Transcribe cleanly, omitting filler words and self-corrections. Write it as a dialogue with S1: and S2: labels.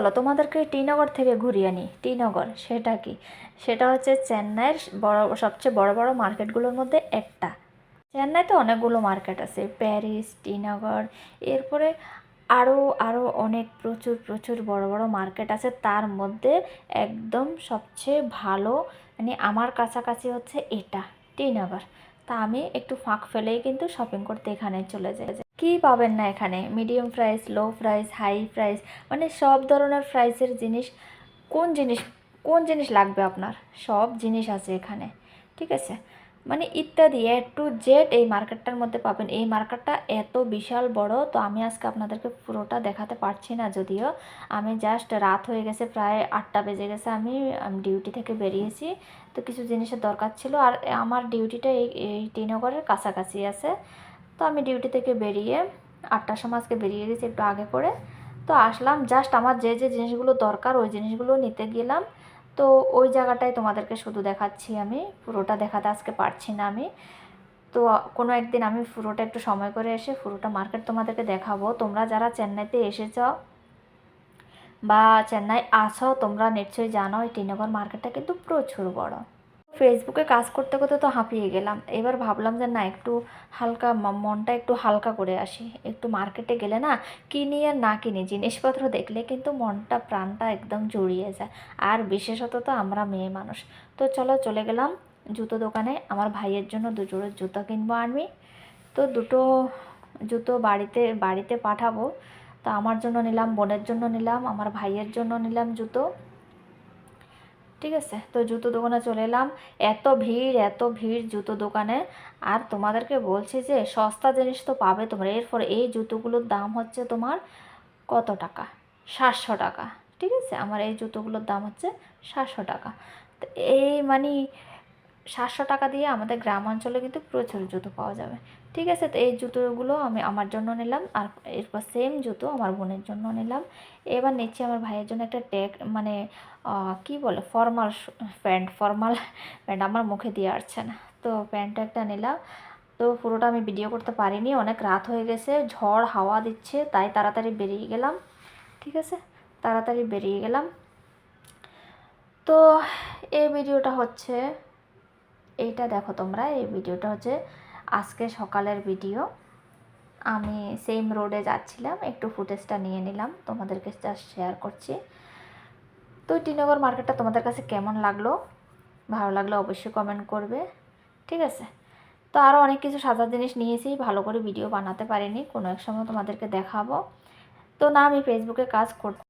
S1: চলো তোমাদেরকে টিনগর থেকে ঘুরিয়ে আনি। টিনগর সেটা কি? সেটা হচ্ছে চেন্নাইয়ের সবচেয়ে বড় বড় মার্কেটগুলোর মধ্যে একটা। চেন্নাইতে অনেকগুলো মার্কেট আছে, প্যারিস, টিনগর, এরপরে আরও আরও অনেক প্রচুর প্রচুর বড় বড় মার্কেট আছে। তার মধ্যে একদম সবচেয়ে ভালো মানে আমার কাছাকাছি হচ্ছে এটা, টিনগর। তা আমি একটু ফাঁক ফেলেই কিন্তু শপিং করতে এখানে চলে যাই। কি পাবেন না এখানে? Medium price, low price, high price, মানে সব ধরনের প্রাইসের জিনিস। কোন জিনিস কোন জিনিস লাগবে আপনার, সব জিনিস আছে এখানে। ঠিক আছে, মানে ইত্যাদি টু জেড এই মার্কেটটার মধ্যে পাবেন। এই মার্কেটটা এত বিশাল বড়, তো আমি আজকে আপনাদেরকে পুরোটা দেখাতে পারছি না, যদিও আমি জাস্ট রাত হয়ে গেছে, প্রায় 8টা বেজে গেছে। আমি ডিউটি থেকে বেরিয়েছি, তো কিছু জিনিসের দরকার ছিল। আর আমার ডিউটিটা এই টিনগরের কাছাকাছি আছে। তো আমি ডিউটি থেকে বেরিয়ে 8টার সময় আজকে বেরিয়ে গেছি একটু আগে করে। তো আসলাম, জাস্ট আমার যে যে জিনিসগুলো দরকার ওই জিনিসগুলো নিতে গেলাম। তো ওই জায়গাটায় তোমাদেরকে শুধু দেখাচ্ছি, আমি পুরোটা দেখাতে আজকে পারছি না আমি। তো কোনো একদিন আমি পুরোটা একটু সময় করে এসে পুরোটা মার্কেট তোমাদেরকে দেখাবো। তোমরা যারা চেন্নাইতে এসেছ বা চেন্নাই আছো, তোমরা নিশ্চয়ই জানো এই টিনগর মার্কেটটা কিন্তু প্রচুর বড়। ফেসবুকে কাজ করতে করতে তো হাঁপিয়ে গেলাম। এবার ভাবলাম যে না, একটু হালকা মনটা একটু হালকা করে আসি। একটু মার্কেটে গেলে না, কিনি আর না কিনি, জিনিসপত্র দেখলে কিন্তু মনটা প্রাণটা একদম জুড়িয়ে যায়। আর বিশেষত তো আমরা মেয়ে মানুষ। তো চলো চলে গেলাম জুতো দোকানে। আমার ভাইয়ের জন্য দুজোড়া জুতো কিনবো আমি। তো দুটো জুতো বাড়িতে বাড়িতে পাঠাবো। তো আমার জন্য নিলাম, বোনের জন্য নিলাম, আমার ভাইয়ের জন্য নিলাম জুতো। ঠিক আছে, তো জুতো দোকানে চলে এলাম। এত ভিড় জুতো দোকানে। আর তোমাদেরকে বলছি যে সস্তা জিনিস তো পাবে তোমরা। এরপর এই জুতোগুলোর দাম হচ্ছে তোমার কত টাকা? 700 টাকা। ঠিক আছে, আমার এই জুতোগুলোর দাম হচ্ছে 700 টাকা। তো এই মানে 700 টাকা দিয়ে আমাদের গ্রাম অঞ্চলে কিন্তু প্রচুর জুতো পাওয়া যাবে। ঠিক আছে, তো এই জুতোগুলো আমি আমার জন্য নিলাম, আর এরপর সেম জুতো আমার বোনের জন্য নিলাম। এবার নিচ্ছি আমার ভাইয়ের জন্য একটা মানে কি বলে, ফর্মাল প্যান্ট, আমার মুখে দিয়ে আসছে না। তো প্যান্টটা একটা নিলাম। তো পুরোটা আমি ভিডিও করতে পারিনি, অনেক রাত হয়ে গেছে, ঝড় হাওয়া দিচ্ছে, তাই তাড়াতাড়ি বেরিয়ে গেলাম। ঠিক আছে, তাড়াতাড়ি বেরিয়ে গেলাম। তো এই ভিডিওটা হচ্ছে, এইটা দেখো তোমরা, এই ভিডিওটা হচ্ছে আজকে সকালের ভিডিও। আমি সেম রোডে যাচ্ছিলাম, একটু ফুটেজটা নিয়ে নিলাম, তোমাদেরকে জাস্ট শেয়ার করছি। তো টিনগর মার্কেটটা তোমাদের কাছে কেমন লাগলো? ভালো লাগলে অবশ্যই কমেন্ট করবে। ঠিক আছে, তো আরও অনেক কিছু সাজার জিনিস নিয়েছি, ভালো করে ভিডিও বানাতে পারিনি, কোনো এক সময় তোমাদেরকে দেখাবো। তো না, আমি ফেসবুকে কাজ করতে